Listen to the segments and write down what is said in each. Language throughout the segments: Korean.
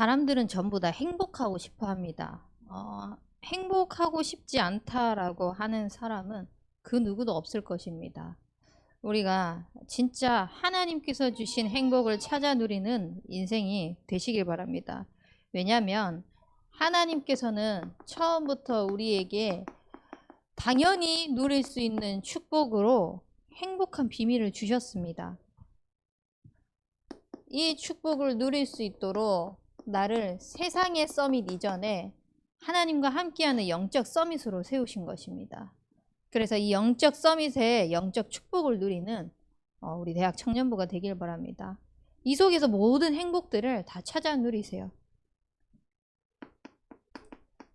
사람들은 전부 다 행복하고 싶어 합니다. 행복하고 싶지 않다라고 하는 사람은 그 누구도 없을 것입니다. 우리가 진짜 하나님께서 주신 행복을 찾아 누리는 인생이 되시길 바랍니다. 왜냐하면 하나님께서는 처음부터 우리에게 당연히 누릴 수 있는 축복으로 행복한 비밀을 주셨습니다. 이 축복을 누릴 수 있도록 나를 세상의 서밋 이전에 하나님과 함께하는 영적 서밋으로 세우신 것입니다. 그래서 이 영적 서밋의 영적 축복을 누리는 우리 대학 청년부가 되길 바랍니다. 이 속에서 모든 행복들을 다 찾아 누리세요.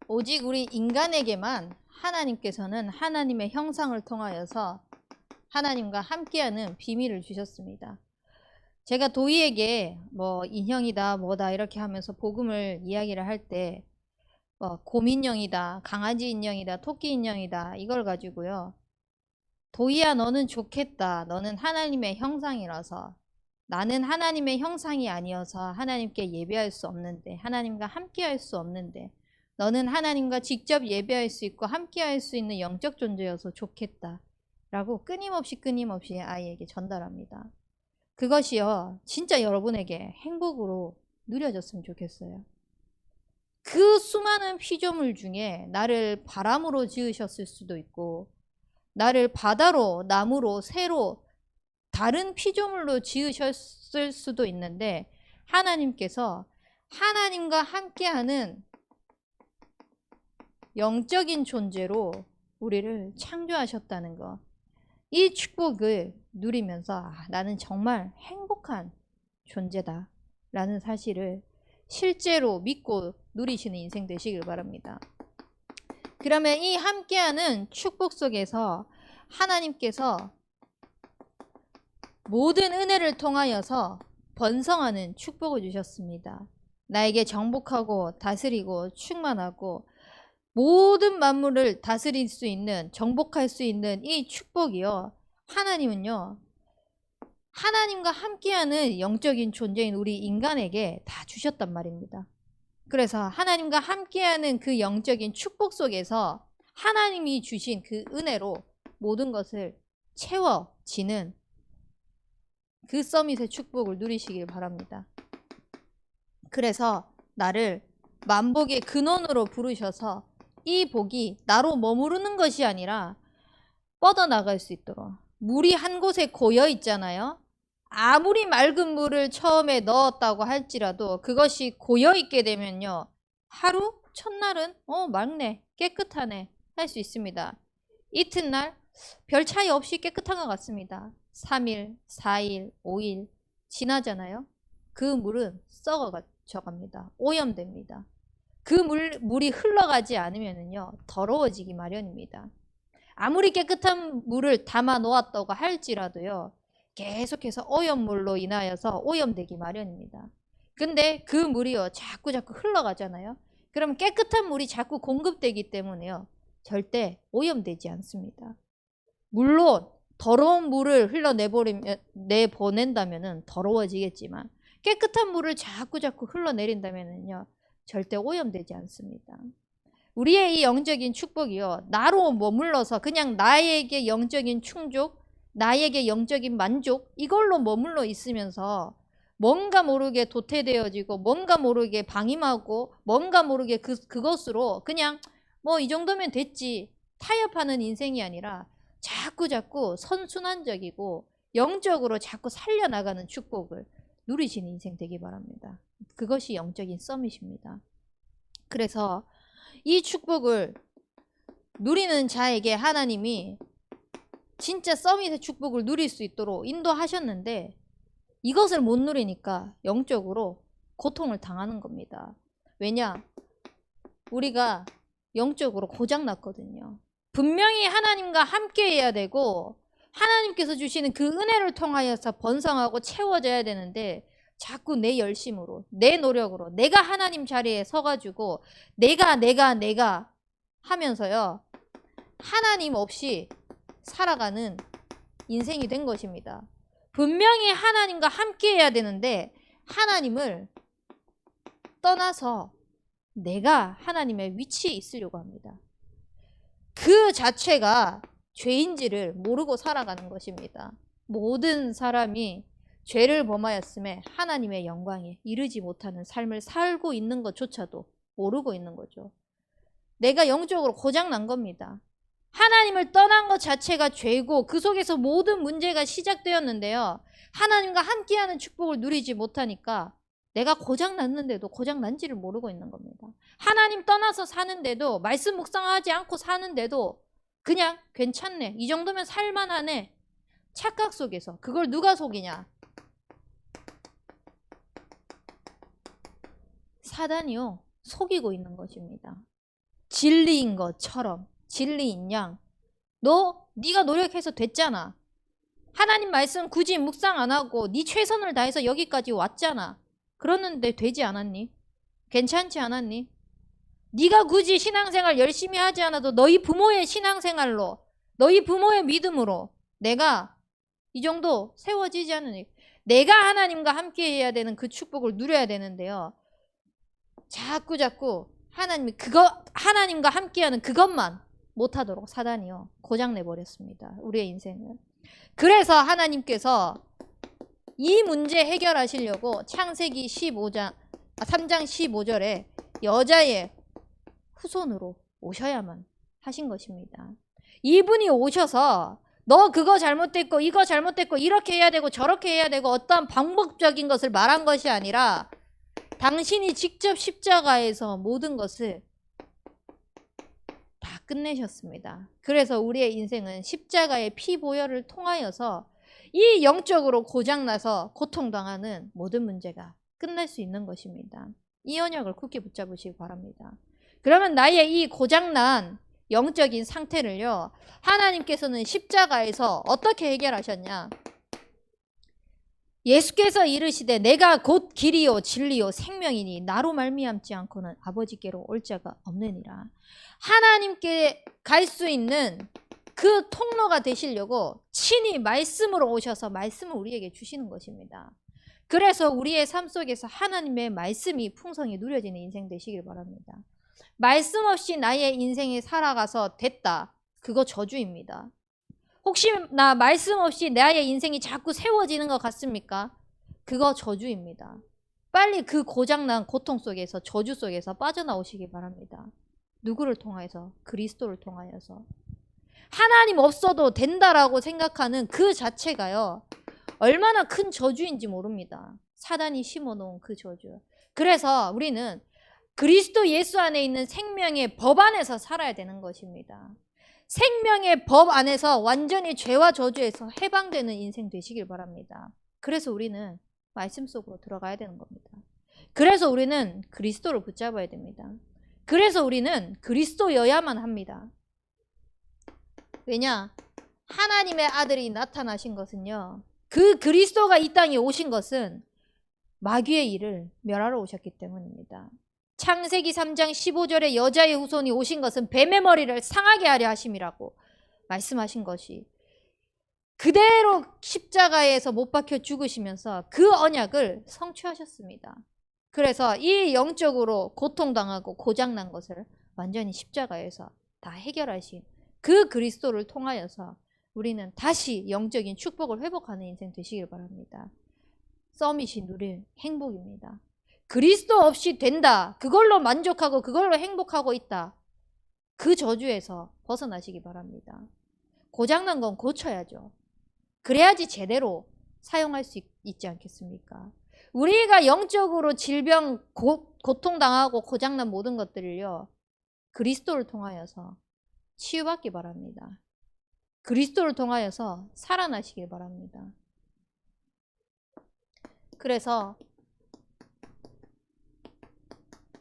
오직 우리 인간에게만 하나님께서는 하나님의 형상을 통하여서 하나님과 함께하는 비밀을 주셨습니다. 제가 도희에게 뭐 인형이다 뭐다 이렇게 하면서 복음을 이야기를 할 때 곰 인형이다, 강아지 인형이다, 토끼 인형이다 이걸 가지고요. 도희야 너는 좋겠다. 너는 하나님의 형상이라서. 나는 하나님의 형상이 아니어서 하나님께 예배할 수 없는데, 하나님과 함께 할 수 없는데, 너는 하나님과 직접 예배할 수 있고 함께 할 수 있는 영적 존재여서 좋겠다 라고 끊임없이 아이에게 전달합니다. 그것이요 진짜 여러분에게 행복으로 누려졌으면 좋겠어요. 그 수많은 피조물 중에 나를 바람으로 지으셨을 수도 있고, 나를 바다로, 나무로, 새로, 다른 피조물로 지으셨을 수도 있는데, 하나님께서 하나님과 함께하는 영적인 존재로 우리를 창조하셨다는 것, 이 축복을 누리면서 나는 정말 행복한 존재다 라는 사실을 실제로 믿고 누리시는 인생 되시길 바랍니다. 그러면 이 함께하는 축복 속에서 하나님께서 모든 은혜를 통하여서 번성하는 축복을 주셨습니다. 나에게 정복하고 다스리고 충만하고 모든 만물을 다스릴 수 있는, 정복할 수 있는 이 축복이요. 하나님은요, 하나님과 함께하는 영적인 존재인 우리 인간에게 다 주셨단 말입니다. 그래서 하나님과 함께하는 그 영적인 축복 속에서 하나님이 주신 그 은혜로 모든 것을 채워지는 그 서밋의 축복을 누리시길 바랍니다. 그래서 나를 만복의 근원으로 부르셔서 이 복이 나로 머무르는 것이 아니라 뻗어나갈 수 있도록, 물이 한 곳에 고여 있잖아요. 아무리 맑은 물을 처음에 넣었다고 할지라도 그것이 고여 있게 되면요, 하루, 첫날은 맑네, 깨끗하네 할 수 있습니다. 이튿날 별 차이 없이 깨끗한 것 같습니다. 3일, 4일, 5일 지나잖아요. 그 물은 썩어져갑니다. 오염됩니다. 그 물이 흘러가지 않으면요, 더러워지기 마련입니다. 아무리 깨끗한 물을 담아 놓았다고 할지라도요, 계속해서 오염물로 인하여서 오염되기 마련입니다. 근데 그 물이요, 자꾸 흘러가잖아요. 그럼 깨끗한 물이 자꾸 공급되기 때문에요, 절대 오염되지 않습니다. 물론 더러운 물을 내보낸다면 더러워지겠지만, 깨끗한 물을 자꾸 흘러내린다면요, 절대 오염되지 않습니다. 우리의 이 영적인 축복이요, 나로 머물러서 그냥 나에게 영적인 충족, 나에게 영적인 만족, 이걸로 머물러 있으면서 뭔가 모르게 도태되어지고, 뭔가 모르게 방임하고, 뭔가 모르게 그것으로 그냥 뭐 이 정도면 됐지 타협하는 인생이 아니라 자꾸 선순환적이고 영적으로 자꾸 살려나가는 축복을 누리시는 인생 되기 바랍니다. 그것이 영적인 서밋입니다. 그래서 이 축복을 누리는 자에게 하나님이 진짜 서밋의 축복을 누릴 수 있도록 인도하셨는데, 이것을 못 누리니까 영적으로 고통을 당하는 겁니다. 왜냐? 우리가 영적으로 고장났거든요. 분명히 하나님과 함께 해야 되고 하나님께서 주시는 그 은혜를 통하여서 번성하고 채워져야 되는데, 자꾸 내 열심으로, 내 노력으로, 내가 하나님 자리에 서가지고 내가 하면서요, 하나님 없이 살아가는 인생이 된 것입니다. 분명히 하나님과 함께 해야 되는데 하나님을 떠나서 내가 하나님의 위치에 있으려고 합니다. 그 자체가 죄인지를 모르고 살아가는 것입니다. 모든 사람이 죄를 범하였음에 하나님의 영광에 이르지 못하는 삶을 살고 있는 것조차도 모르고 있는 거죠. 내가 영적으로 고장난 겁니다. 하나님을 떠난 것 자체가 죄고 그 속에서 모든 문제가 시작되었는데요. 하나님과 함께하는 축복을 누리지 못하니까 내가 고장났는데도 고장난지를 모르고 있는 겁니다. 하나님 떠나서 사는데도, 말씀 묵상하지 않고 사는데도 그냥 괜찮네, 이 정도면 살만하네, 착각 속에서. 그걸 누가 속이냐? 사단이요, 속이고 있는 것입니다. 진리인 것처럼, 진리인 양. 네가 노력해서 됐잖아. 하나님 말씀 굳이 묵상 안 하고 네 최선을 다해서 여기까지 왔잖아. 그러는데 되지 않았니? 괜찮지 않았니? 네가 굳이 신앙생활 열심히 하지 않아도 너희 부모의 신앙생활로, 너희 부모의 믿음으로 내가 이 정도 세워지지 않으니, 내가 하나님과 함께 해야 되는 그 축복을 누려야 되는데요. 자꾸 하나님과 함께하는 그것만 못하도록 사단이요, 고장내버렸습니다. 우리의 인생을. 그래서 하나님께서 이 문제 해결하시려고 창세기 3장 15절에 여자의 후손으로 오셔야만 하신 것입니다. 이분이 오셔서 너 그거 잘못됐고 이거 잘못됐고 이렇게 해야 되고 저렇게 해야 되고 어떤 방법적인 것을 말한 것이 아니라 당신이 직접 십자가에서 모든 것을 다 끝내셨습니다. 그래서 우리의 인생은 십자가의 피보혈을 통하여서 이 영적으로 고장나서 고통당하는 모든 문제가 끝날 수 있는 것입니다. 이 언약을 굳게 붙잡으시기 바랍니다. 그러면 나의 이 고장난 영적인 상태를요, 하나님께서는 십자가에서 어떻게 해결하셨냐? 예수께서 이르시되 내가 곧 길이요 진리요 생명이니 나로 말미암지 않고는 아버지께로 올 자가 없느니라. 하나님께 갈 수 있는 그 통로가 되시려고 친히 말씀으로 오셔서 말씀을 우리에게 주시는 것입니다. 그래서 우리의 삶 속에서 하나님의 말씀이 풍성히 누려지는 인생 되시길 바랍니다. 말씀 없이 나의 인생에 살아가서 됐다, 그거 저주입니다. 혹시나 말씀 없이 나의 인생이 자꾸 세워지는 것 같습니까? 그거 저주입니다. 빨리 그 고장난 고통 속에서, 저주 속에서 빠져나오시기 바랍니다. 누구를 통하여서? 그리스도를 통하여서. 하나님 없어도 된다라고 생각하는 그 자체가요, 얼마나 큰 저주인지 모릅니다. 사단이 심어놓은 그 저주. 그래서 우리는 그리스도 예수 안에 있는 생명의 법 안에서 살아야 되는 것입니다. 생명의 법 안에서 완전히 죄와 저주에서 해방되는 인생 되시길 바랍니다. 그래서 우리는 말씀 속으로 들어가야 되는 겁니다. 그래서 우리는 그리스도를 붙잡아야 됩니다. 그래서 우리는 그리스도여야만 합니다. 왜냐? 하나님의 아들이 나타나신 것은요, 그 그리스도가 이 땅에 오신 것은 마귀의 일을 멸하러 오셨기 때문입니다. 창세기 3장 15절에 여자의 후손이 오신 것은 뱀의 머리를 상하게 하려 하심이라고 말씀하신 것이 그대로 십자가에서 못 박혀 죽으시면서 그 언약을 성취하셨습니다. 그래서 이 영적으로 고통당하고 고장난 것을 완전히 십자가에서 다 해결하신 그 그리스도를 통하여서 우리는 다시 영적인 축복을 회복하는 인생 되시길 바랍니다. 서밋이 누릴 행복입니다. 그리스도 없이 된다, 그걸로 만족하고 그걸로 행복하고 있다, 그 저주에서 벗어나시기 바랍니다. 고장난 건 고쳐야죠. 그래야지 제대로 사용할 수 있지 않겠습니까? 우리가 영적으로 질병, 고통당하고 고장난 모든 것들을요, 그리스도를 통하여서 치유받기 바랍니다. 그리스도를 통하여서 살아나시길 바랍니다. 그래서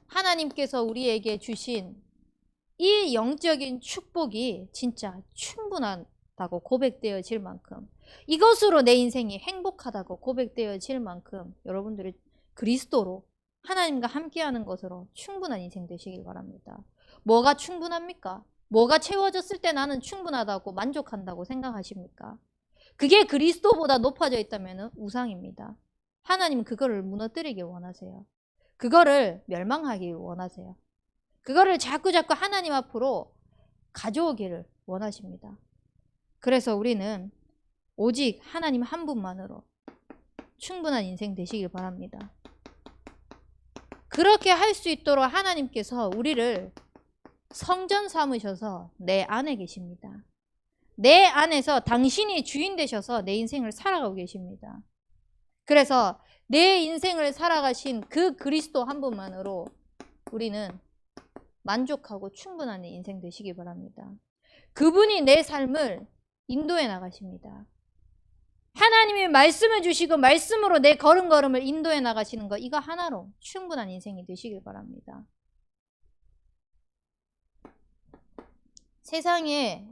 하나님께서 우리에게 주신 이 영적인 축복이 진짜 충분하다고 고백되어질 만큼, 이것으로 내 인생이 행복하다고 고백되어질 만큼 여러분들이 그리스도로 하나님과 함께하는 것으로 충분한 인생 되시길 바랍니다. 뭐가 충분합니까? 뭐가 채워졌을 때 나는 충분하다고 만족한다고 생각하십니까? 그게 그리스도보다 높아져 있다면 우상입니다. 하나님은 그거를 무너뜨리길 원하세요. 그거를 멸망하기를 원하세요. 그거를 자꾸 하나님 앞으로 가져오기를 원하십니다. 그래서 우리는 오직 하나님 한 분만으로 충분한 인생 되시길 바랍니다. 그렇게 할 수 있도록 하나님께서 우리를 성전 삼으셔서 내 안에 계십니다. 내 안에서 당신이 주인 되셔서 내 인생을 살아가고 계십니다. 그래서 내 인생을 살아가신 그 그리스도 한 분만으로 우리는 만족하고 충분한 인생 되시기 바랍니다. 그분이 내 삶을 인도해 나가십니다. 하나님이 말씀을 주시고 말씀으로 내 걸음걸음을 인도해 나가시는 것, 이거 하나로 충분한 인생이 되시길 바랍니다. 세상의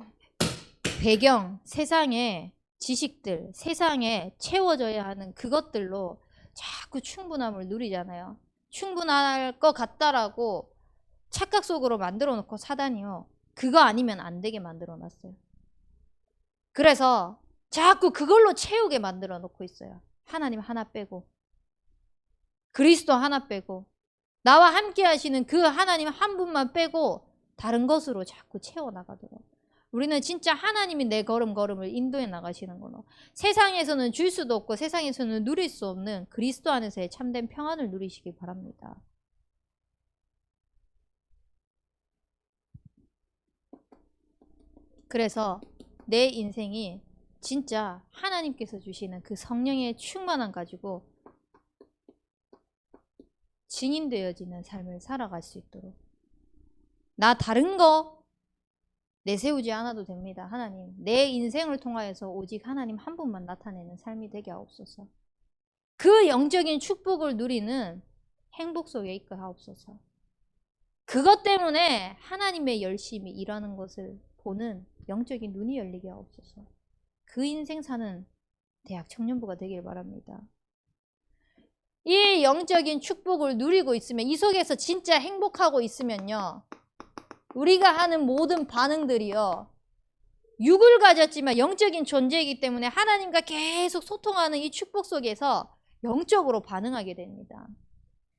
배경, 세상의 지식들, 세상에 채워져야 하는 그것들로 자꾸 충분함을 누리잖아요. 충분할 것 같다라고 착각 속으로 만들어 놓고 사단이요, 그거 아니면 안 되게 만들어 놨어요. 그래서 자꾸 그걸로 채우게 만들어 놓고 있어요. 하나님 하나 빼고, 그리스도 하나 빼고, 나와 함께 하시는 그 하나님 한 분만 빼고 다른 것으로 자꾸 채워나가도록. 우리는 진짜 하나님이 내 걸음걸음을 인도해 나가시는 거로, 세상에서는 줄 수도 없고 세상에서는 누릴 수 없는 그리스도 안에서의 참된 평안을 누리시기 바랍니다. 그래서 내 인생이 진짜 하나님께서 주시는 그 성령의 충만함 가지고 증인되어지는 삶을 살아갈 수 있도록, 나 다른 거 내세우지 않아도 됩니다. 하나님, 내 인생을 통하여서 오직 하나님 한 분만 나타내는 삶이 되게 하옵소서. 그 영적인 축복을 누리는 행복 속에 있게 하옵소서. 그것 때문에 하나님의 열심히 일하는 것을 보는 영적인 눈이 열리게 하옵소서. 그 인생 사는 대학 청년부가 되길 바랍니다. 이 영적인 축복을 누리고 있으면, 이 속에서 진짜 행복하고 있으면요, 우리가 하는 모든 반응들이요, 육을 가졌지만 영적인 존재이기 때문에 하나님과 계속 소통하는 이 축복 속에서 영적으로 반응하게 됩니다.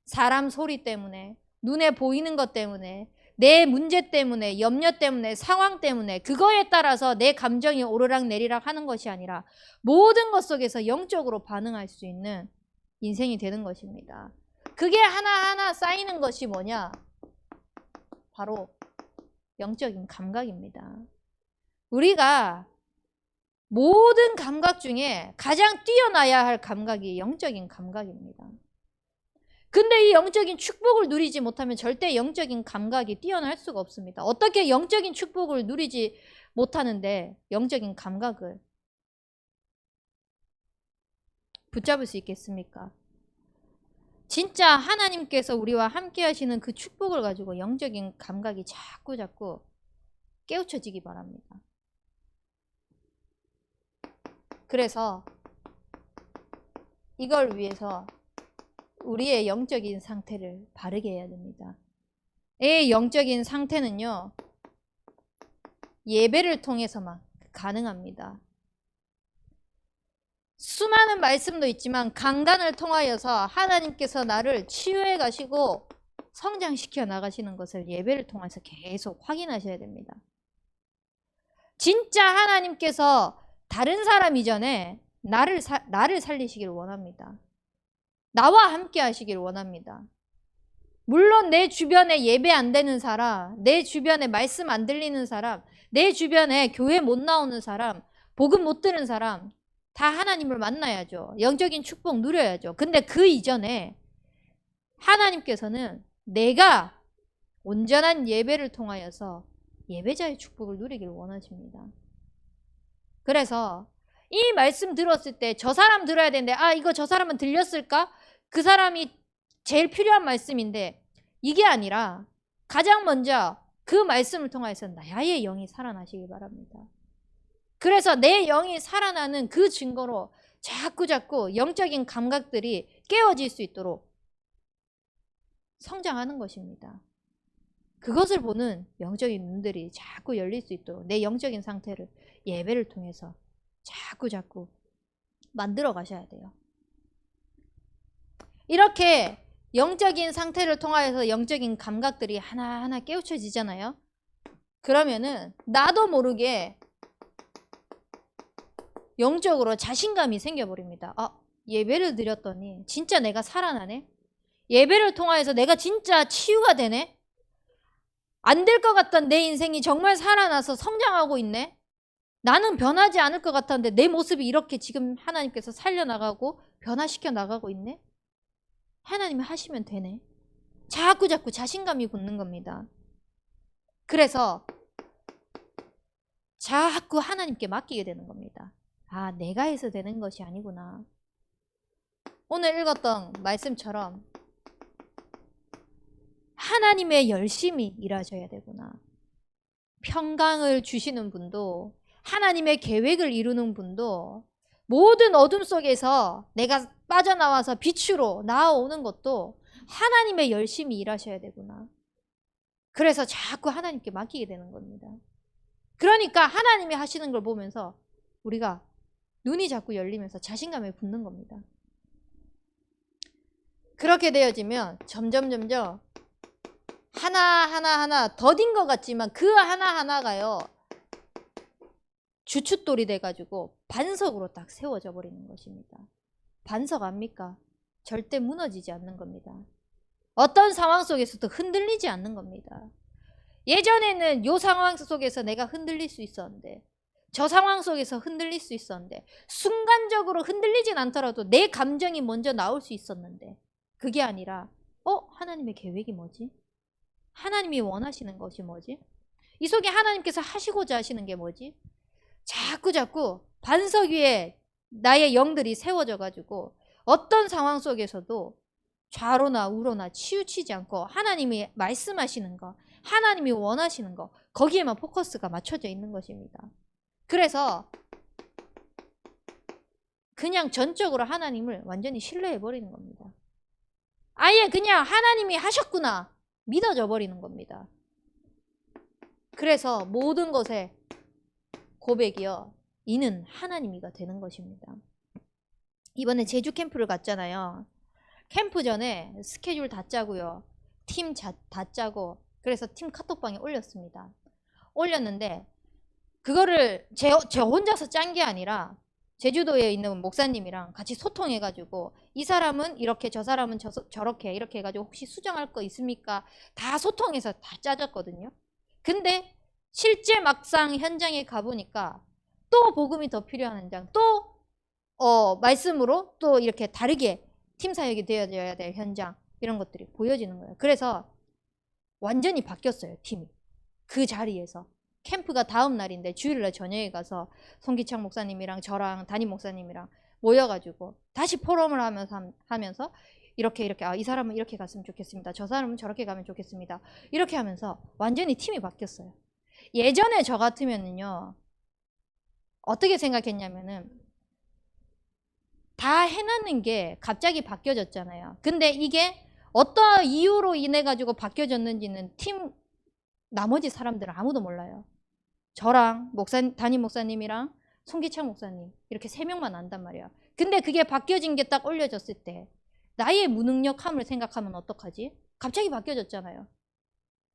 사람 소리 때문에, 눈에 보이는 것 때문에, 내 문제 때문에, 염려 때문에, 상황 때문에, 그거에 따라서 내 감정이 오르락 내리락 하는 것이 아니라 모든 것 속에서 영적으로 반응할 수 있는 인생이 되는 것입니다. 그게 하나하나 쌓이는 것이 뭐냐? 바로 영적인 감각입니다. 우리가 모든 감각 중에 가장 뛰어나야 할 감각이 영적인 감각입니다. 근데 이 영적인 축복을 누리지 못하면 절대 영적인 감각이 뛰어날 수가 없습니다. 어떻게 영적인 축복을 누리지 못하는데 영적인 감각을 붙잡을 수 있겠습니까? 진짜 하나님께서 우리와 함께 하시는 그 축복을 가지고 영적인 감각이 자꾸 깨우쳐지기 바랍니다. 그래서 이걸 위해서 우리의 영적인 상태를 바르게 해야 됩니다. 이 영적인 상태는요, 예배를 통해서만 가능합니다. 수많은 말씀도 있지만 강단을 통하여서 하나님께서 나를 치유해 가시고 성장시켜 나가시는 것을 예배를 통해서 계속 확인하셔야 됩니다. 진짜 하나님께서 다른 사람 이전에 나를 살리시길 원합니다. 나와 함께 하시길 원합니다. 물론 내 주변에 예배 안 되는 사람, 내 주변에 말씀 안 들리는 사람, 내 주변에 교회 못 나오는 사람, 복음 못 들은 사람, 다 하나님을 만나야죠. 영적인 축복 누려야죠. 근데 그 이전에 하나님께서는 내가 온전한 예배를 통하여서 예배자의 축복을 누리길 원하십니다. 그래서 이 말씀 들었을 때 저 사람 들어야 되는데, 이거 저 사람은 들렸을까? 그 사람이 제일 필요한 말씀인데, 이게 아니라 가장 먼저 그 말씀을 통해서 나의 영이 살아나시기 바랍니다. 그래서 내 영이 살아나는 그 증거로 자꾸 영적인 감각들이 깨어질 수 있도록 성장하는 것입니다. 그것을 보는 영적인 눈들이 자꾸 열릴 수 있도록 내 영적인 상태를 예배를 통해서 자꾸 만들어 가셔야 돼요. 이렇게 영적인 상태를 통하여서 영적인 감각들이 하나하나 깨우쳐지잖아요. 그러면은 나도 모르게 영적으로 자신감이 생겨버립니다. 예배를 드렸더니 진짜 내가 살아나네? 예배를 통하여서 내가 진짜 치유가 되네? 안 될 것 같던 내 인생이 정말 살아나서 성장하고 있네? 나는 변하지 않을 것 같았는데 내 모습이 이렇게 지금 하나님께서 살려나가고 변화시켜 나가고 있네? 하나님이 하시면 되네. 자꾸 자신감이 붙는 겁니다. 그래서 자꾸 하나님께 맡기게 되는 겁니다. 내가 해서 되는 것이 아니구나. 오늘 읽었던 말씀처럼 하나님의 열심히 일하셔야 되구나. 평강을 주시는 분도, 하나님의 계획을 이루는 분도, 모든 어둠 속에서 내가 빠져나와서 빛으로 나아오는 것도 하나님의 열심히 일하셔야 되구나. 그래서 자꾸 하나님께 맡기게 되는 겁니다. 그러니까 하나님이 하시는 걸 보면서 우리가 눈이 자꾸 열리면서 자신감에 붙는 겁니다. 그렇게 되어지면 점점 하나 더딘 것 같지만 그 하나하나가요 주춧돌이 돼가지고 반석으로 딱 세워져 버리는 것입니다. 반석 압니까? 절대 무너지지 않는 겁니다. 어떤 상황 속에서도 흔들리지 않는 겁니다. 예전에는 이 상황 속에서 내가 흔들릴 수 있었는데, 저 상황 속에서 흔들릴 수 있었는데, 순간적으로 흔들리진 않더라도 내 감정이 먼저 나올 수 있었는데, 그게 아니라 하나님의 계획이 뭐지? 하나님이 원하시는 것이 뭐지? 이 속에 하나님께서 하시고자 하시는 게 뭐지? 자꾸 반석 위에 나의 영들이 세워져 가지고 어떤 상황 속에서도 좌로나 우로나 치우치지 않고 하나님이 말씀하시는 거, 하나님이 원하시는 거, 거기에만 포커스가 맞춰져 있는 것입니다. 그래서 그냥 전적으로 하나님을 완전히 신뢰해 버리는 겁니다. 아예 그냥 하나님이 하셨구나 믿어져 버리는 겁니다. 그래서 모든 것에 고백이요, 이는 하나님이가 되는 것입니다. 이번에 제주 캠프를 갔잖아요. 캠프 전에 스케줄 다 짜고요, 팀 다 짜고, 그래서 팀 카톡방에 올렸습니다. 올렸는데 그거를 제 혼자서 짠 게 아니라 제주도에 있는 목사님이랑 같이 소통해가지고, 이 사람은 이렇게, 저 사람은 저렇게, 이렇게 해가지고 혹시 수정할 거 있습니까? 다 소통해서 다 짜졌거든요. 근데 실제 막상 현장에 가보니까 또 복음이 더 필요한 현장, 또 말씀으로 또 이렇게 다르게 팀 사역이 되어져야 될 현장, 이런 것들이 보여지는 거예요. 그래서 완전히 바뀌었어요, 팀이. 그 자리에서. 캠프가 다음 날인데 주일날 저녁에 가서 송기창 목사님이랑 저랑 담임 목사님이랑 모여가지고 다시 포럼을 하면서 이렇게 이 사람은 이렇게 갔으면 좋겠습니다. 저 사람은 저렇게 가면 좋겠습니다. 이렇게 하면서 완전히 팀이 바뀌었어요. 예전에 저 같으면은요, 어떻게 생각했냐면은 다 해놨는 게 갑자기 바뀌어졌잖아요. 근데 이게 어떤 이유로 인해 가지고 바뀌어졌는지는 팀 나머지 사람들은 아무도 몰라요. 저랑 담임 목사님이랑 송기창 목사님, 이렇게 3명만 안단 말이야. 근데 그게 바뀌어진 게 딱 올려졌을 때 나의 무능력함을 생각하면 어떡하지? 갑자기 바뀌어졌잖아요.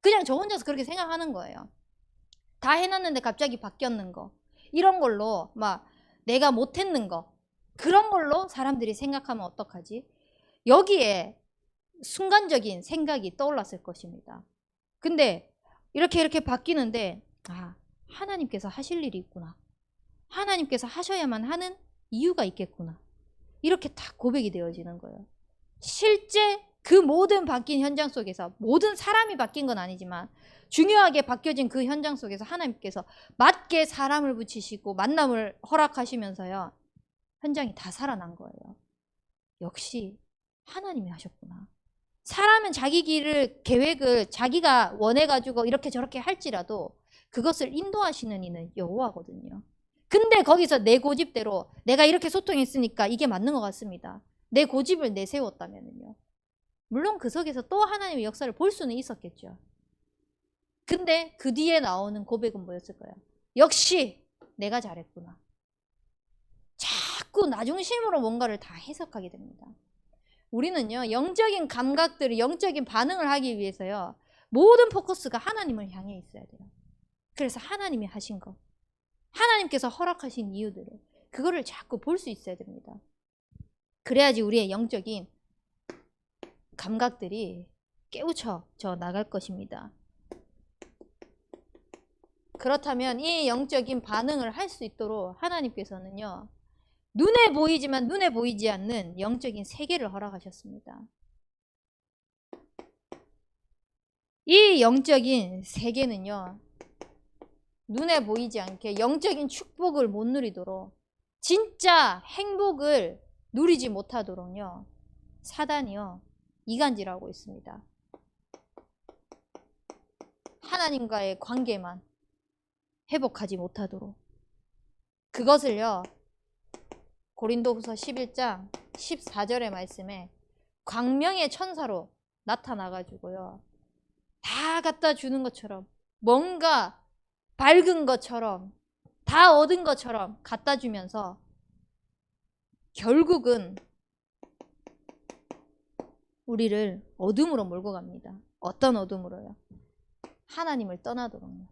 그냥 저 혼자서 그렇게 생각하는 거예요. 다 해놨는데 갑자기 바뀌었는 거, 이런 걸로 막 내가 못했는 거, 그런 걸로 사람들이 생각하면 어떡하지? 여기에 순간적인 생각이 떠올랐을 것입니다. 근데 이렇게 바뀌는데 하나님께서 하실 일이 있구나, 하나님께서 하셔야만 하는 이유가 있겠구나, 이렇게 딱 고백이 되어지는 거예요. 실제 그 모든 바뀐 현장 속에서, 모든 사람이 바뀐 건 아니지만 중요하게 바뀌어진 그 현장 속에서 하나님께서 맞게 사람을 붙이시고 만남을 허락하시면서요, 현장이 다 살아난 거예요. 역시 하나님이 하셨구나. 사람은 자기 길을, 계획을 자기가 원해가지고 이렇게 저렇게 할지라도 그것을 인도하시는 이는 여호와거든요. 근데 거기서 내 고집대로 내가 이렇게 소통했으니까 이게 맞는 것 같습니다, 내 고집을 내세웠다면요, 물론 그 속에서 또 하나님의 역사를 볼 수는 있었겠죠. 근데 그 뒤에 나오는 고백은 뭐였을까요? 역시 내가 잘했구나. 자꾸 나 중심으로 뭔가를 다 해석하게 됩니다. 우리는요, 영적인 감각들을, 영적인 반응을 하기 위해서요, 모든 포커스가 하나님을 향해 있어야 돼요. 그래서 하나님이 하신 거, 하나님께서 허락하신 이유들을, 그거를 자꾸 볼 수 있어야 됩니다. 그래야지 우리의 영적인 감각들이 깨우쳐져 나갈 것입니다. 그렇다면 이 영적인 반응을 할 수 있도록 하나님께서는요, 눈에 보이지만 눈에 보이지 않는 영적인 세계를 허락하셨습니다. 이 영적인 세계는요, 눈에 보이지 않게 영적인 축복을 못 누리도록, 진짜 행복을 누리지 못하도록요, 사단이요, 이간질하고 있습니다. 하나님과의 관계만 회복하지 못하도록. 그것을요, 고린도후서 11장 14절의 말씀에 광명의 천사로 나타나가지고요, 다 갖다 주는 것처럼, 뭔가 밝은 것처럼, 다 얻은 것처럼 갖다 주면서 결국은 우리를 어둠으로 몰고 갑니다. 어떤 어둠으로요? 하나님을 떠나도록요.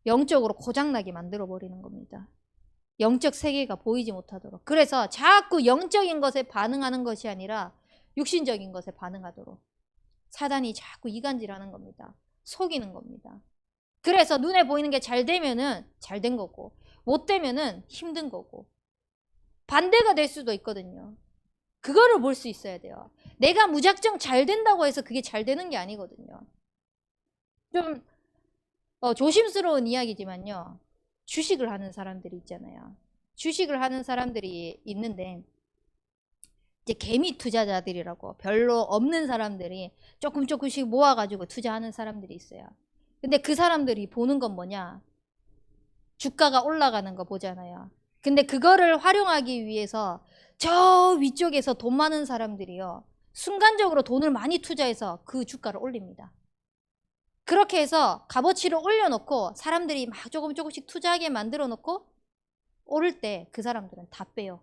영적으로 고장나게 만들어 버리는 겁니다. 영적 세계가 보이지 못하도록. 그래서 자꾸 영적인 것에 반응하는 것이 아니라 육신적인 것에 반응하도록 사단이 자꾸 이간질하는 겁니다. 속이는 겁니다. 그래서 눈에 보이는 게 잘 되면은 잘 된 거고, 못 되면은 힘든 거고, 반대가 될 수도 있거든요. 그거를 볼 수 있어야 돼요. 내가 무작정 잘 된다고 해서 그게 잘 되는 게 아니거든요. 좀 조심스러운 이야기지만요, 주식을 하는 사람들이 있잖아요. 주식을 하는 사람들이 있는데, 이제 개미 투자자들이라고 별로 없는 사람들이 조금씩 모아가지고 투자하는 사람들이 있어요. 근데 그 사람들이 보는 건 뭐냐? 주가가 올라가는 거 보잖아요. 근데 그거를 활용하기 위해서 저 위쪽에서 돈 많은 사람들이요, 순간적으로 돈을 많이 투자해서 그 주가를 올립니다. 그렇게 해서 값어치를 올려놓고 사람들이 막 조금씩 투자하게 만들어 놓고 오를 때 그 사람들은 다 빼요.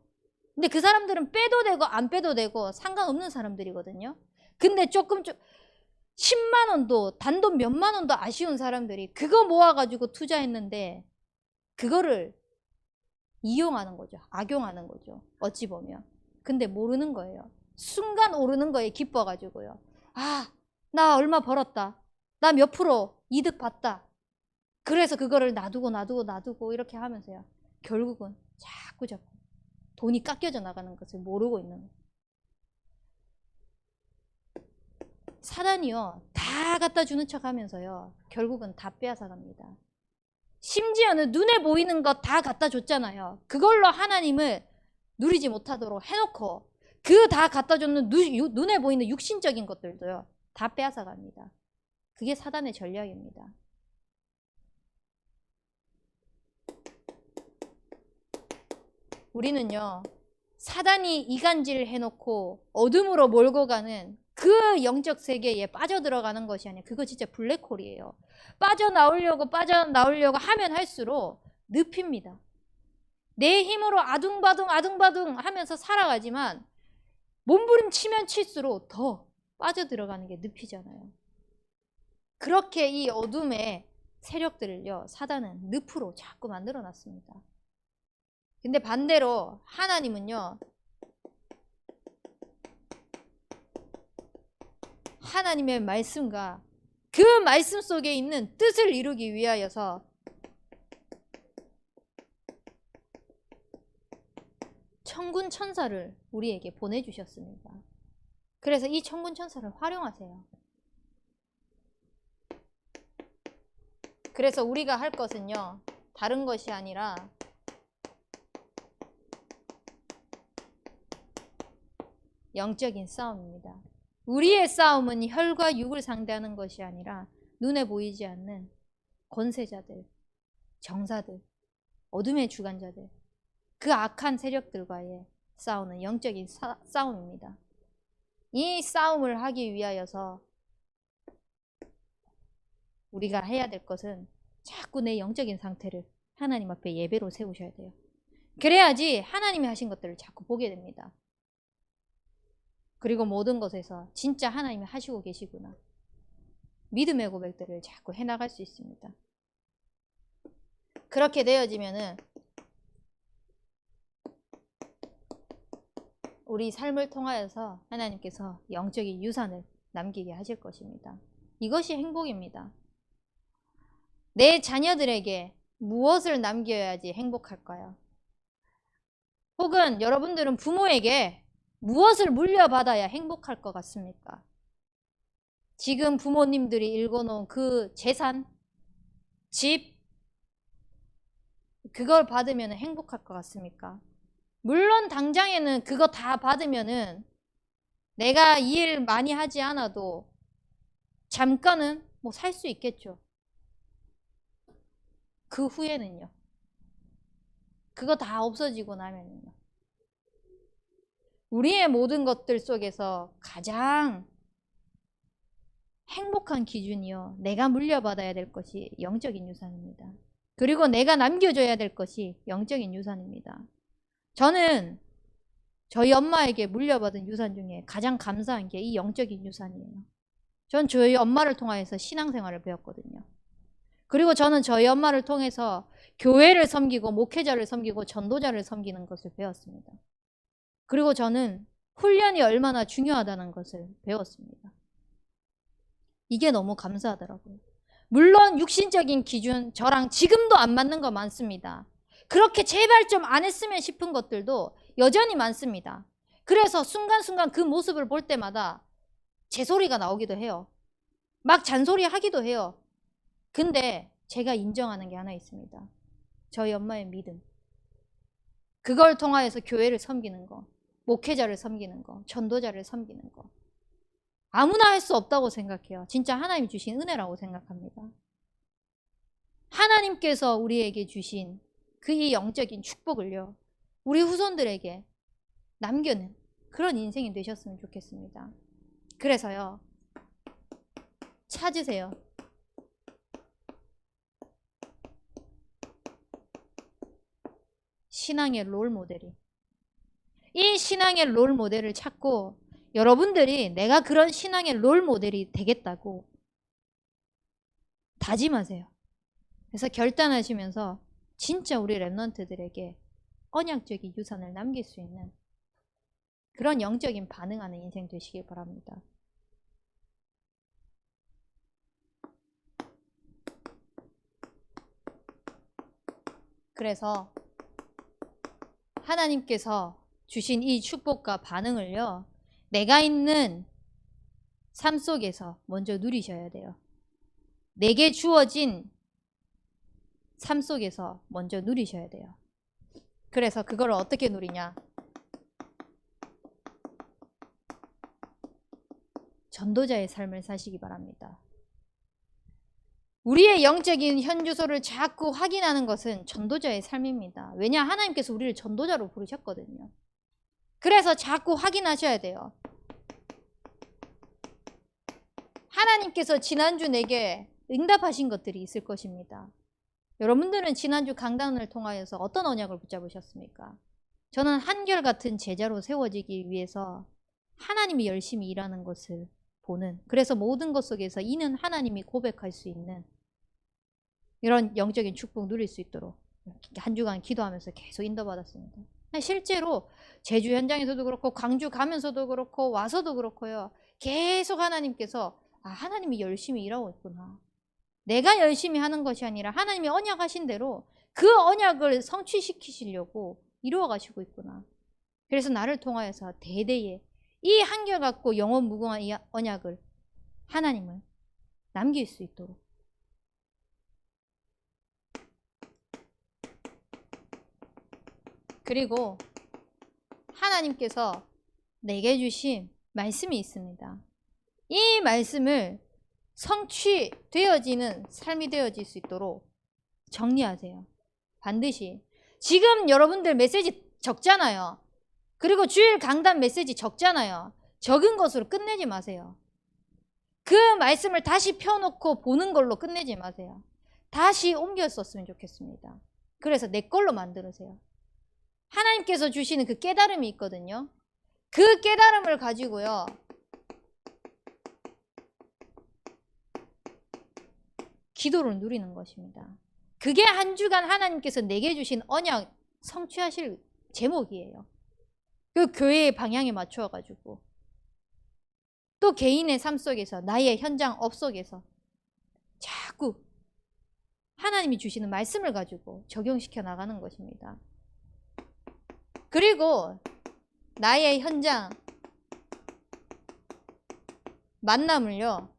근데 그 사람들은 빼도 되고 안 빼도 되고 상관없는 사람들이거든요. 근데 조금 10만 원도 단돈 몇만 원도 아쉬운 사람들이 그거 모아가지고 투자했는데 그거를 이용하는 거죠. 악용하는 거죠. 어찌 보면. 근데 모르는 거예요. 순간 오르는 거에 기뻐가지고요. 아, 나 얼마 벌었다. 나 몇 프로 이득 봤다. 그래서 그거를 놔두고 이렇게 하면서요, 결국은 자꾸 돈이 깎여져 나가는 것을 모르고 있는 거예요. 사단이요, 다 갖다 주는 척 하면서요, 결국은 다 빼앗아 갑니다. 심지어는 눈에 보이는 것 다 갖다 줬잖아요. 그걸로 하나님을 누리지 못하도록 해놓고 그 다 갖다 줬는 눈에 보이는 육신적인 것들도요, 다 빼앗아 갑니다. 그게 사단의 전략입니다. 우리는요, 사단이 이간질을 해놓고 어둠으로 몰고 가는 그 영적 세계에 빠져들어가는 것이 아니라 그거 진짜 블랙홀이에요. 빠져나오려고 하면 할수록 늪입니다. 내 힘으로 아둥바둥 하면서 살아가지만 몸부림치면 칠수록 더 빠져들어가는 게 늪이잖아요. 그렇게 이 어둠의 세력들을요, 사단은 늪으로 자꾸 만들어 놨습니다. 근데 반대로 하나님은요, 하나님의 말씀과 그 말씀 속에 있는 뜻을 이루기 위하여서 천군 천사를 우리에게 보내주셨습니다. 그래서 이 천군 천사를 활용하세요. 그래서 우리가 할 것은요, 다른 것이 아니라 영적인 싸움입니다. 우리의 싸움은 혈과 육을 상대하는 것이 아니라 눈에 보이지 않는 권세자들, 정사들, 어둠의 주관자들, 그 악한 세력들과의 싸우는 영적인 싸움입니다. 이 싸움을 하기 위하여서 우리가 해야 될 것은 자꾸 내 영적인 상태를 하나님 앞에 예배로 세우셔야 돼요. 그래야지 하나님이 하신 것들을 자꾸 보게 됩니다. 그리고 모든 것에서 진짜 하나님이 하시고 계시구나. 믿음의 고백들을 자꾸 해나갈 수 있습니다. 그렇게 되어지면은 우리 삶을 통하여서 하나님께서 영적인 유산을 남기게 하실 것입니다. 이것이 행복입니다. 내 자녀들에게 무엇을 남겨야지 행복할까요? 혹은 여러분들은 부모에게 무엇을 물려받아야 행복할 것 같습니까? 지금 부모님들이 읽어놓은 그 재산, 집, 그걸 받으면 행복할 것 같습니까? 물론 당장에는 그거 다 받으면은 내가 이 일 많이 하지 않아도 잠깐은 뭐 살 수 있겠죠. 그 후에는요. 그거 다 없어지고 나면은요. 우리의 모든 것들 속에서 가장 행복한 기준이요. 내가 물려받아야 될 것이 영적인 유산입니다. 그리고 내가 남겨줘야 될 것이 영적인 유산입니다. 저는 저희 엄마에게 물려받은 유산 중에 가장 감사한 게 이 영적인 유산이에요. 전 저희 엄마를 통해서 신앙생활을 배웠거든요. 그리고 저는 저희 엄마를 통해서 교회를 섬기고 목회자를 섬기고 전도자를 섬기는 것을 배웠습니다. 그리고 저는 훈련이 얼마나 중요하다는 것을 배웠습니다. 이게 너무 감사하더라고요. 물론 육신적인 기준 저랑 지금도 안 맞는 거 많습니다. 그렇게 제발 좀 안 했으면 싶은 것들도 여전히 많습니다. 그래서 순간순간 그 모습을 볼 때마다 제 소리가 나오기도 해요. 막 잔소리 하기도 해요. 근데 제가 인정하는 게 하나 있습니다. 저희 엄마의 믿음. 그걸 통하여서 교회를 섬기는 거, 목회자를 섬기는 거, 전도자를 섬기는 거. 아무나 할 수 없다고 생각해요. 진짜 하나님 주신 은혜라고 생각합니다. 하나님께서 우리에게 주신 그 이 영적인 축복을요, 우리 후손들에게 남겨는 그런 인생이 되셨으면 좋겠습니다. 그래서요, 찾으세요. 신앙의 롤 모델이. 이 신앙의 롤 모델을 찾고 여러분들이 내가 그런 신앙의 롤 모델이 되겠다고 다짐하세요. 그래서 결단하시면서 진짜 우리 랩런트들에게 언약적인 유산을 남길 수 있는 그런 영적인 반응하는 인생 되시길 바랍니다. 그래서 하나님께서 주신 이 축복과 반응을요, 내가 있는 삶 속에서 먼저 누리셔야 돼요. 내게 주어진 삶 속에서 먼저 누리셔야 돼요. 그래서 그걸 어떻게 누리냐? 전도자의 삶을 사시기 바랍니다. 우리의 영적인 현주소를 자꾸 확인하는 것은 전도자의 삶입니다. 왜냐? 하나님께서 우리를 전도자로 부르셨거든요. 그래서 자꾸 확인하셔야 돼요. 하나님께서 지난주 내게 응답하신 것들이 있을 것입니다. 여러분들은 지난주 강단을 통하여서 어떤 언약을 붙잡으셨습니까? 저는 한결같은 제자로 세워지기 위해서 하나님이 열심히 일하는 것을 보는, 그래서 모든 것 속에서 이는 하나님이 고백할 수 있는 이런 영적인 축복 누릴 수 있도록 한 주간 기도하면서 계속 인도받았습니다. 실제로 제주 현장에서도 그렇고 광주 가면서도 그렇고 와서도 그렇고요, 계속 하나님께서 하나님이 열심히 일하고 있구나. 내가 열심히 하는 것이 아니라 하나님이 언약하신 대로 그 언약을 성취시키시려고 이루어 가시고 있구나. 그래서 나를 통하여서 대대에 이 한결같고 영원 무궁한 이 언약을, 하나님을 남길 수 있도록 그리고 하나님께서 내게 주신 말씀이 있습니다. 이 말씀을 성취되어지는 삶이 되어질 수 있도록 정리하세요. 반드시. 지금 여러분들 메시지 적잖아요. 그리고 주일 강단 메시지 적잖아요. 적은 것으로 끝내지 마세요. 그 말씀을 다시 펴놓고 보는 걸로 끝내지 마세요. 다시 옮겨 썼으면 좋겠습니다. 그래서 내 걸로 만들으세요. 하나님께서 주시는 그 깨달음이 있거든요. 그 깨달음을 가지고요. 기도를 누리는 것입니다. 그게 한 주간 하나님께서 내게 주신 언약 성취하실 제목이에요. 그 교회의 방향에 맞추어 가지고 또 개인의 삶 속에서 나의 현장 업 속에서 자꾸 하나님이 주시는 말씀을 가지고 적용시켜 나가는 것입니다. 그리고 나의 현장 만남을요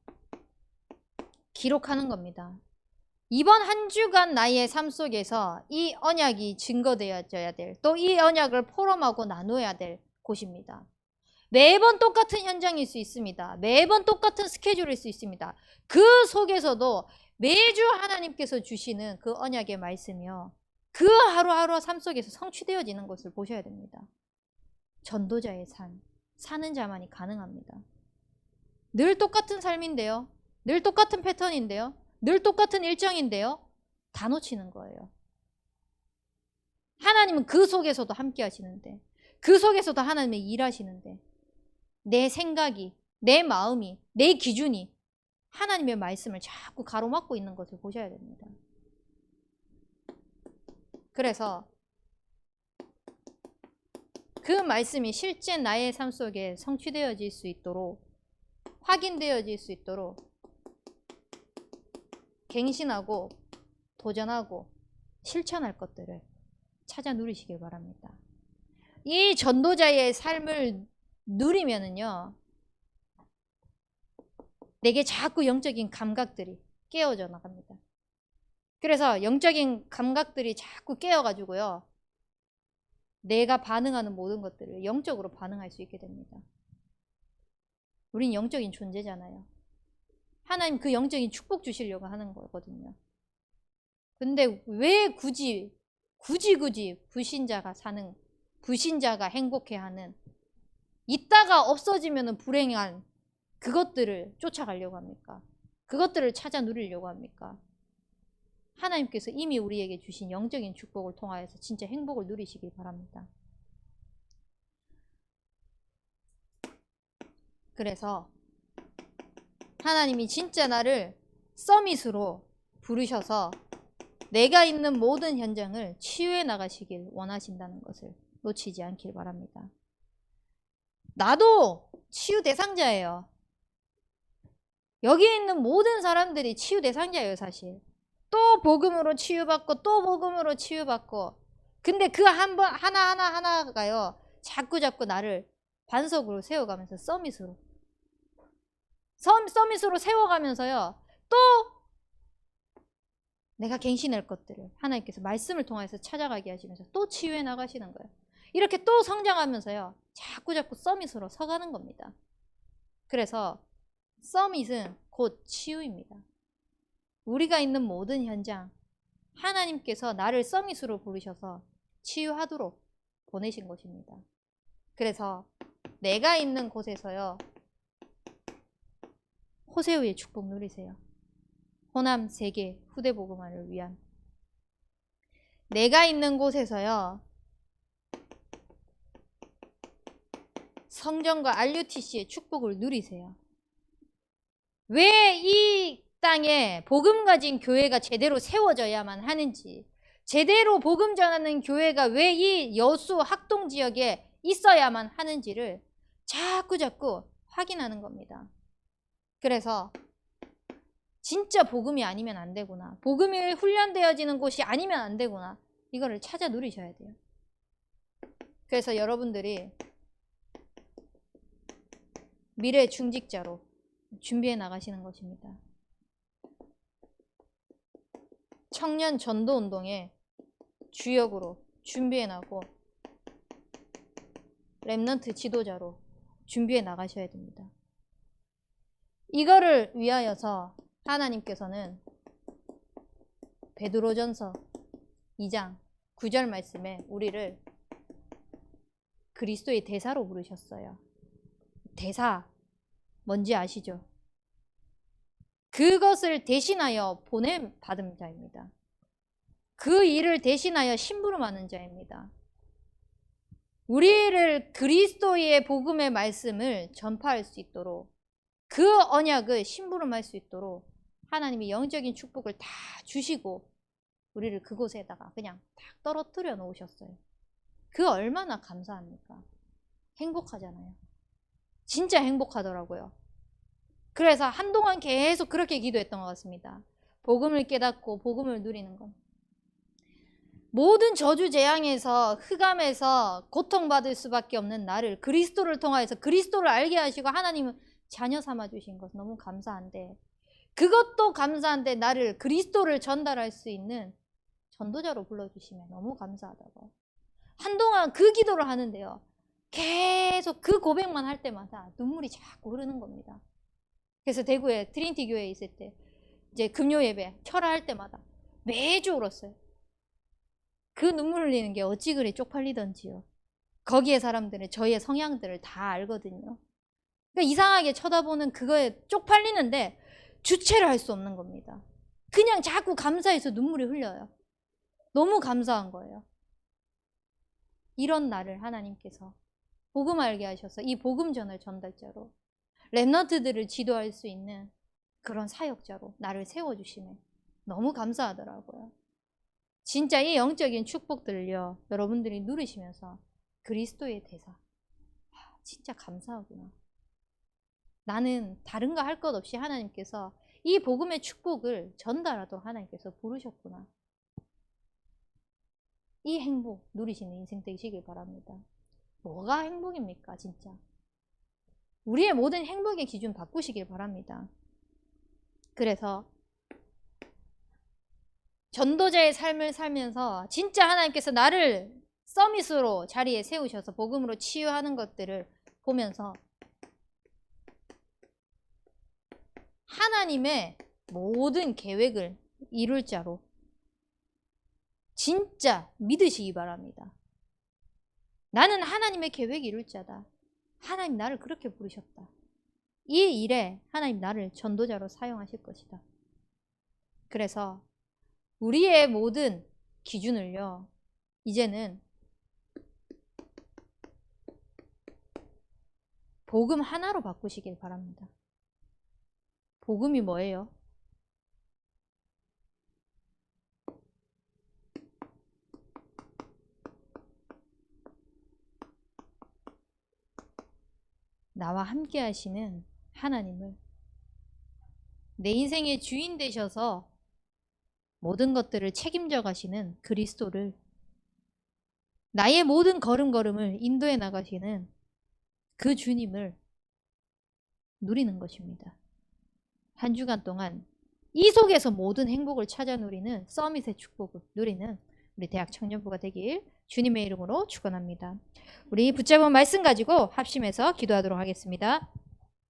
기록하는 겁니다. 이번 한 주간 나의 삶 속에서 이 언약이 증거되어져야 될, 또 이 언약을 포럼하고 나누어야 될 곳입니다. 매번 똑같은 현장일 수 있습니다. 매번 똑같은 스케줄일 수 있습니다. 그 속에서도 매주 하나님께서 주시는 그 언약의 말씀이요, 그 하루하루 삶 속에서 성취되어지는 것을 보셔야 됩니다. 전도자의 삶, 사는 자만이 가능합니다. 늘 똑같은 삶인데요, 늘 똑같은 패턴인데요, 늘 똑같은 일정인데요, 다 놓치는 거예요. 하나님은 그 속에서도 함께 하시는데, 그 속에서도 하나님은 일하시는데, 내 생각이, 내 마음이, 내 기준이 하나님의 말씀을 자꾸 가로막고 있는 것을 보셔야 됩니다. 그래서 그 말씀이 실제 나의 삶 속에 성취되어질 수 있도록, 확인되어질 수 있도록 갱신하고 도전하고 실천할 것들을 찾아 누리시길 바랍니다. 이 전도자의 삶을 누리면은요, 내게 자꾸 영적인 감각들이 깨어져 나갑니다. 그래서 영적인 감각들이 자꾸 깨어가지고요, 내가 반응하는 모든 것들을 영적으로 반응할 수 있게 됩니다. 우린 영적인 존재잖아요. 하나님 그 영적인 축복 주시려고 하는 거거든요. 근데 왜 굳이 불신자가 사는, 불신자가 행복해하는, 있다가 없어지면 불행한 그것들을 쫓아가려고 합니까? 그것들을 찾아 누리려고 합니까? 하나님께서 이미 우리에게 주신 영적인 축복을 통하여서 진짜 행복을 누리시길 바랍니다. 그래서 하나님이 진짜 나를 서밋으로 부르셔서 내가 있는 모든 현장을 치유해 나가시길 원하신다는 것을 놓치지 않길 바랍니다. 나도 치유 대상자예요. 여기 있는 모든 사람들이 치유 대상자예요, 사실. 또 복음으로 치유받고 또 복음으로 치유받고, 근데 그 하나가요 자꾸 나를 반석으로 세워가면서 서밋으로 세워가면서요, 또 내가 갱신할 것들을 하나님께서 말씀을 통해서 찾아가게 하시면서 또 치유해 나가시는 거예요. 이렇게 또 성장하면서요, 자꾸 서밋으로 서가는 겁니다. 그래서 서밋은 곧 치유입니다. 우리가 있는 모든 현장, 하나님께서 나를 서밋으로 부르셔서 치유하도록 보내신 것입니다. 그래서 내가 있는 곳에서요, 호세우의 축복 누리세요. 호남 세계 후대 복음화를 위한, 내가 있는 곳에서요, 성전과 RUTC의 축복을 누리세요. 왜 이 땅에 복음 가진 교회가 제대로 세워져야만 하는지, 제대로 복음 전하는 교회가 왜 이 여수 학동 지역에 있어야만 하는지를 자꾸 확인하는 겁니다. 그래서 진짜 복음이 아니면 안 되구나, 복음이 훈련되어지는 곳이 아니면 안 되구나, 이거를 찾아 누리셔야 돼요. 그래서 여러분들이 미래 중직자로 준비해 나가시는 것입니다. 청년 전도 운동의 주역으로 준비해 나고 렘넌트 지도자로 준비해 나가셔야 됩니다. 이거를 위하여서 하나님께서는 베드로전서 2장 9절 말씀에 우리를 그리스도의 대사로 부르셨어요. 대사 뭔지 아시죠? 그것을 대신하여 보냄 받은 자입니다. 그 일을 대신하여 심부름하는 자입니다. 우리를 그리스도의 복음의 말씀을 전파할 수 있도록, 그 언약을 심부름할 수 있도록 하나님이 영적인 축복을 다 주시고 우리를 그곳에다가 그냥 딱 떨어뜨려 놓으셨어요. 그 얼마나 감사합니까? 행복하잖아요. 진짜 행복하더라고요. 그래서 한동안 계속 그렇게 기도했던 것 같습니다. 복음을 깨닫고 복음을 누리는 것. 모든 저주 재앙에서 흑암에서 고통받을 수밖에 없는 나를 그리스도를 통하여서 그리스도를 알게 하시고 하나님은 자녀 삼아 주신 것 너무 감사한데, 그것도 감사한데 나를 그리스도를 전달할 수 있는 전도자로 불러주시면 너무 감사하다고. 한동안 그 기도를 하는데요, 계속 그 고백만 할 때마다 눈물이 자꾸 흐르는 겁니다. 그래서 대구에 트리니티 교회에 있을 때 이제 금요 예배 철화할 때마다 매주 울었어요. 그 눈물 흘리는 게 어찌 그리 쪽팔리던지요. 거기에 사람들은 저의 성향들을 다 알거든요. 그러니까 이상하게 쳐다보는 그거에 쪽팔리는데 주체를 할 수 없는 겁니다. 그냥 자꾸 감사해서 눈물이 흘려요. 너무 감사한 거예요. 이런 나를 하나님께서 복음 알게 하셔서 이 복음 전할 전달자로, 렘넌트들을 지도할 수 있는 그런 사역자로 나를 세워주시면 너무 감사하더라고요. 진짜 이 영적인 축복들을요, 여러분들이 누리시면서 그리스도의 대사, 진짜 감사하구나. 나는 다른 거 할 것 없이 하나님께서 이 복음의 축복을 전달하도록 하나님께서 부르셨구나. 이 행복 누리시는 인생 되시길 바랍니다. 뭐가 행복입니까, 진짜? 우리의 모든 행복의 기준 바꾸시길 바랍니다. 그래서 전도자의 삶을 살면서 진짜 하나님께서 나를 서밋으로 자리에 세우셔서 복음으로 치유하는 것들을 보면서 하나님의 모든 계획을 이룰 자로 진짜 믿으시기 바랍니다. 나는 하나님의 계획을 이룰 자다. 하나님 나를 그렇게 부르셨다. 이 일에 하나님 나를 전도자로 사용하실 것이다. 그래서 우리의 모든 기준을요, 이제는 복음 하나로 바꾸시길 바랍니다. 복음이 뭐예요? 나와 함께 하시는 하나님을, 내 인생의 주인 되셔서 모든 것들을 책임져 가시는 그리스도를, 나의 모든 걸음걸음을 인도해 나가시는 그 주님을 누리는 것입니다. 한 주간 동안 이 속에서 모든 행복을 찾아 누리는 서밋의 축복을 누리는 우리 대학 청년부가 되길 주님의 이름으로 축원합니다. 우리 붙잡은 말씀 가지고 합심해서 기도하도록 하겠습니다.